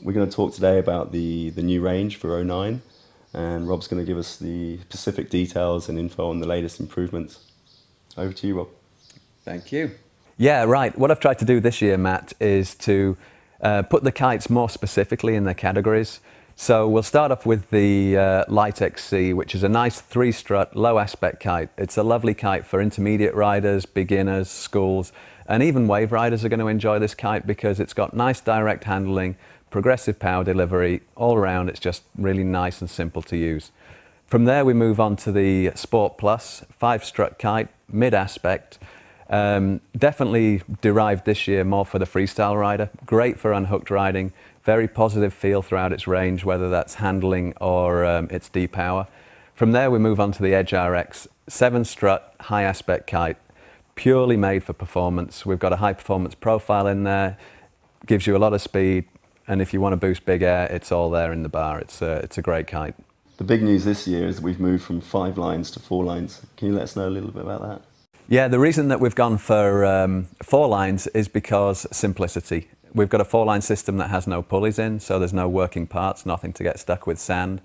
We're going to talk today about the new range for '09, and Rob's going to give us the specific details and info on the latest improvements. Over to you, Rob. Thank you. Yeah, right. What I've tried to do this year, Matt, is to put the kites more specifically in their categories. So we'll start off with the Light XC, which is a nice 3-strut, low aspect kite. It's a lovely kite for intermediate riders, beginners, schools, and even wave riders are going to enjoy this kite because it's got nice direct handling, progressive power delivery, all around it's just really nice and simple to use. From there we move on to the Sport Plus, 5-strut kite, mid-aspect. Definitely derived this year more for the freestyle rider. Great for unhooked riding, very positive feel throughout its range, whether that's handling or its D-power. From there we move on to the Edge RX, 7-strut, high aspect kite, purely made for performance. We've got a high performance profile in there, gives you a lot of speed, and if you want to boost big air, it's all there in the bar. It's a great kite. The big news this year is that we've moved from 5 lines to 4 lines. Can you let us know a little bit about that? Yeah, the reason that we've gone for 4 lines is because simplicity. We've got a 4-line system that has no pulleys in, so there's no working parts, nothing to get stuck with sand.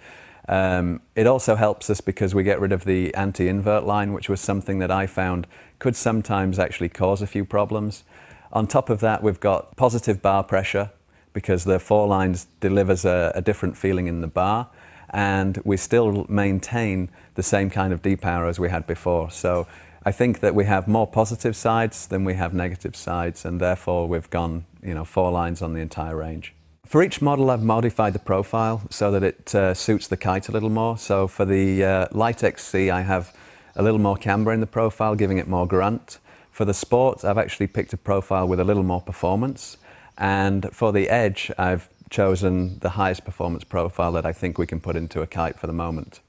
It also helps us because we get rid of the anti-invert line, which was something that I found could sometimes actually cause a few problems. On top of that, we've got positive bar pressure because the 4 lines delivers a different feeling in the bar, and we still maintain the same kind of D-power as we had before. So I think that we have more positive sides than we have negative sides, and therefore we've gone 4 lines on the entire range. For each model I've modified the profile so that it suits the kite a little more. So for the Light XC I have a little more camber in the profile, giving it more grunt. For the Sport I've actually picked a profile with a little more performance, and for the Edge I've chosen the highest performance profile that I think we can put into a kite for the moment.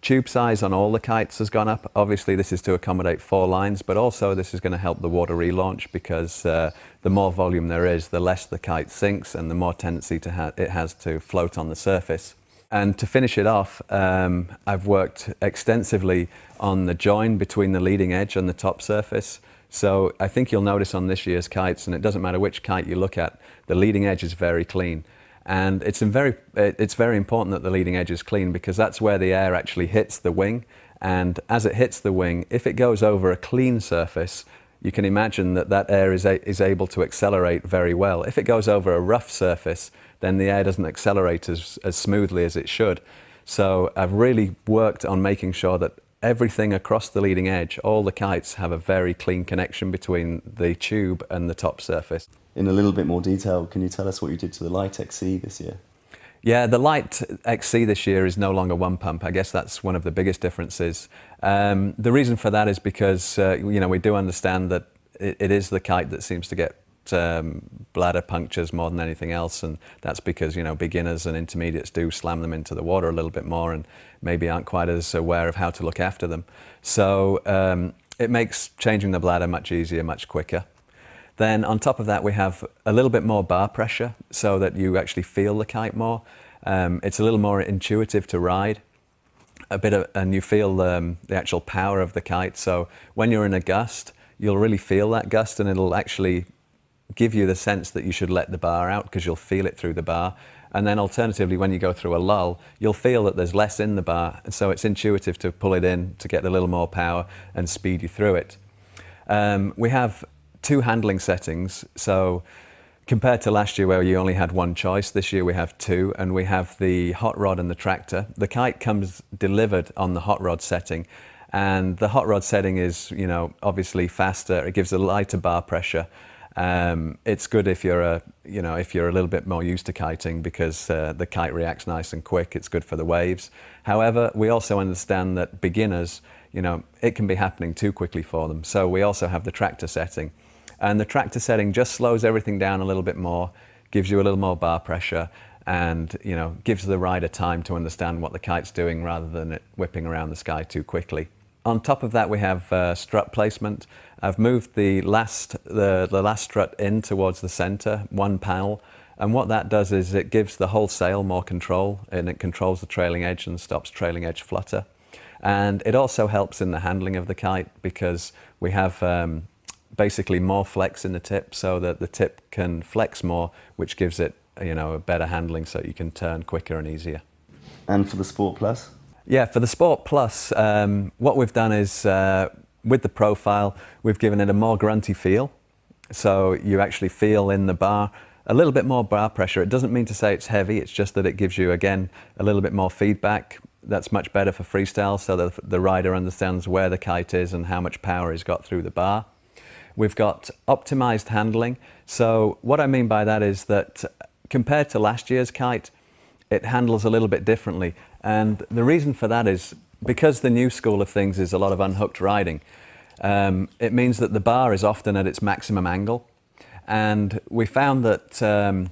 Tube size on all the kites has gone up. Obviously this is to accommodate 4 lines, but also this is going to help the water relaunch because the more volume there is, the less the kite sinks and the more tendency it has to float on the surface. And to finish it off, I've worked extensively on the join between the leading edge and the top surface. So I think you'll notice on this year's kites, and it doesn't matter which kite you look at, the leading edge is very clean. And it's very important that the leading edge is clean because that's where the air actually hits the wing. And as it hits the wing, if it goes over a clean surface, you can imagine that that air is able to accelerate very well. If it goes over a rough surface, then the air doesn't accelerate as smoothly as it should. So I've really worked on making sure that everything across the leading edge, all the kites have a very clean connection between the tube and the top surface. In a little bit more detail, can you tell us what you did to the Light XC this year? Yeah, the Light XC this year is no longer 1 pump. I guess that's one of the biggest differences. The reason for that is because we do understand that it is the kite that seems to get bladder punctures more than anything else, and that's because beginners and intermediates do slam them into the water a little bit more and maybe aren't quite as aware of how to look after them. So it makes changing the bladder much easier, much quicker. Then on top of that we have a little bit more bar pressure so that you actually feel the kite more. It's a little more intuitive to ride, and you feel the actual power of the kite. So when you're in a gust, you'll really feel that gust, and it'll actually give you the sense that you should let the bar out because you'll feel it through the bar. And then alternatively, when you go through a lull, you'll feel that there's less in the bar, and so it's intuitive to pull it in to get a little more power and speed you through it. We have 2 handling settings, so compared to last year where you only had 1 choice, this year we have 2, and we have the hot rod and the tractor. The kite comes delivered on the hot rod setting, and the hot rod setting is obviously faster. It gives a lighter bar pressure. It's good if you're a little bit more used to kiting because the kite reacts nice and quick. It's good for the waves. However, we also understand that beginners, it can be happening too quickly for them. So we also have the tractor setting. And the tractor setting just slows everything down a little bit more, gives you a little more bar pressure, and gives the rider time to understand what the kite's doing rather than it whipping around the sky too quickly. On top of that we have strut placement. I've moved the last strut in towards the center, 1 panel, and what that does is it gives the whole sail more control, and it controls the trailing edge and stops trailing edge flutter. And it also helps in the handling of the kite because we have basically more flex in the tip so that the tip can flex more, which gives it a better handling so you can turn quicker and easier. And for the Sport Plus? Yeah, for the Sport Plus, what we've done is, with the profile, we've given it a more grunty feel. So you actually feel in the bar a little bit more bar pressure. It doesn't mean to say it's heavy, it's just that it gives you, again, a little bit more feedback. That's much better for freestyle, so that the rider understands where the kite is and how much power he's got through the bar. We've got optimized handling. So what I mean by that is that compared to last year's kite, it handles a little bit differently. And the reason for that is because the new school of things is a lot of unhooked riding. It means that the bar is often at its maximum angle. And we found that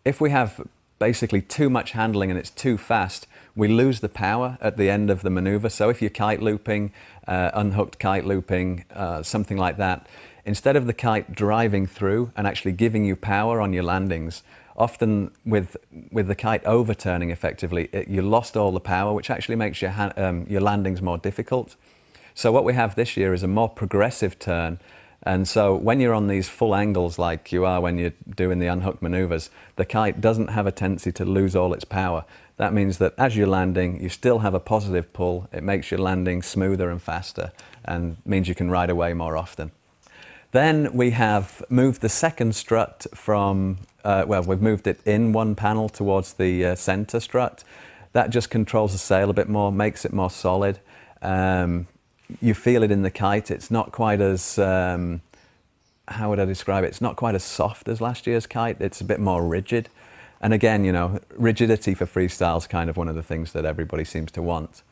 if we have basically too much handling and it's too fast, we lose the power at the end of the maneuver. So if you're kite looping, unhooked kite looping, something like that, instead of the kite driving through and actually giving you power on your landings, often with the kite overturning effectively, you lost all the power, which actually makes your landings more difficult. So what we have this year is a more progressive turn. And so when you're on these full angles like you are when you're doing the unhooked maneuvers, the kite doesn't have a tendency to lose all its power. That means that as you're landing, you still have a positive pull. It makes your landing smoother and faster and means you can ride away more often. Then we have moved the second strut from, we've moved it in one panel towards the center strut. That just controls the sail a bit more, makes it more solid. You feel it in the kite. It's not quite as, how would I describe it? It's not quite as soft as last year's kite. It's a bit more rigid. And again, rigidity for freestyle is kind of one of the things that everybody seems to want.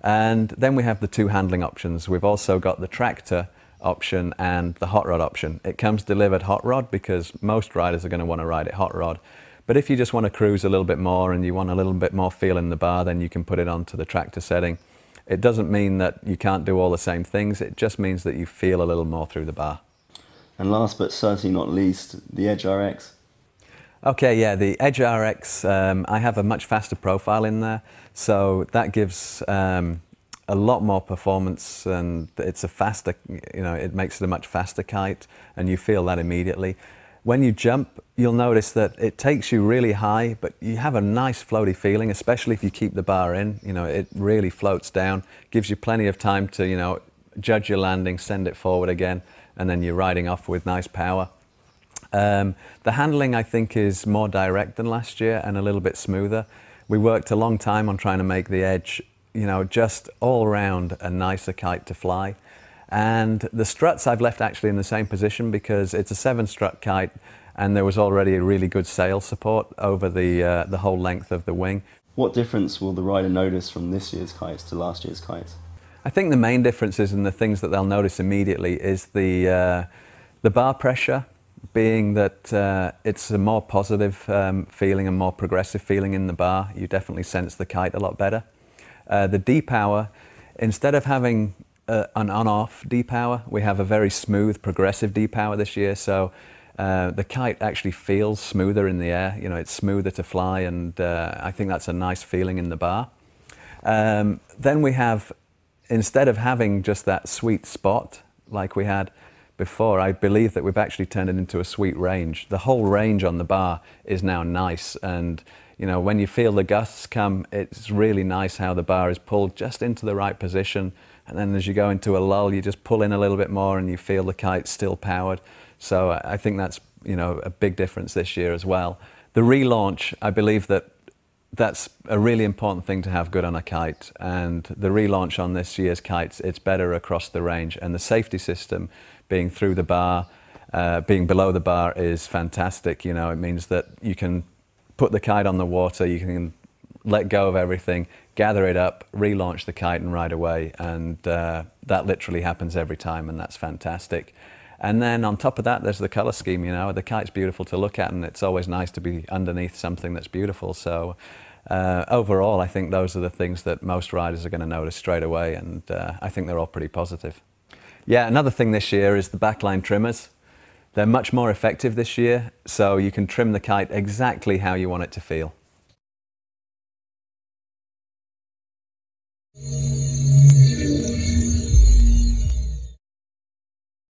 And then we have the two handling options. We've also got the tractor option and the hot rod option. It comes delivered hot rod because most riders are going to want to ride it hot rod. But if you just want to cruise a little bit more and you want a little bit more feel in the bar, then you can put it onto the tractor setting. It doesn't mean that you can't do all the same things. It just means that you feel a little more through the bar. And last but certainly not least, the Edge RX. Okay, yeah, the Edge RX, I have a much faster profile in there. So that gives a lot more performance, and it's a faster, it makes it a much faster kite, and you feel that immediately. When you jump, you'll notice that it takes you really high, but you have a nice floaty feeling, especially if you keep the bar in. It really floats down, gives you plenty of time to, judge your landing, send it forward again, and then you're riding off with nice power. The handling, I think, is more direct than last year and a little bit smoother. We worked a long time on trying to make the Edge, just all around a nicer kite to fly. And the struts I've left actually in the same position because it's a 7-strut kite and there was already a really good sail support over the whole length of the wing. What difference will the rider notice from this year's kites to last year's kites? I think the main differences and the things that they'll notice immediately is the bar pressure, being that it's a more positive feeling and more progressive feeling in the bar. You definitely sense the kite a lot better. The D-power, instead of having an on-off D-power, we have a very smooth progressive D-power this year, so the kite actually feels smoother in the air. It's smoother to fly, and I think that's a nice feeling in the bar. Then we have, instead of having just that sweet spot like we had before, I believe that we've actually turned it into a sweet range. The whole range on the bar is now nice, and when you feel the gusts come, it's really nice how the bar is pulled just into the right position, and then as you go into a lull, you just pull in a little bit more and you feel the kite still powered. So I think that's a big difference this year as well. The relaunch, I believe that's a really important thing to have good on a kite, and the relaunch on this year's kites, it's better across the range, and the safety system being through the bar, being below the bar is fantastic. It means that you can put the kite on the water, you can let go of everything, gather it up, relaunch the kite and ride away, and that literally happens every time, and that's fantastic. And then on top of that, there's the color scheme. The kite's beautiful to look at, and it's always nice to be underneath something that's beautiful. So overall, I think those are the things that most riders are going to notice straight away, and I think they're all pretty positive. Yeah, another thing this year is the backline trimmers. They're much more effective this year, so you can trim the kite exactly how you want it to feel.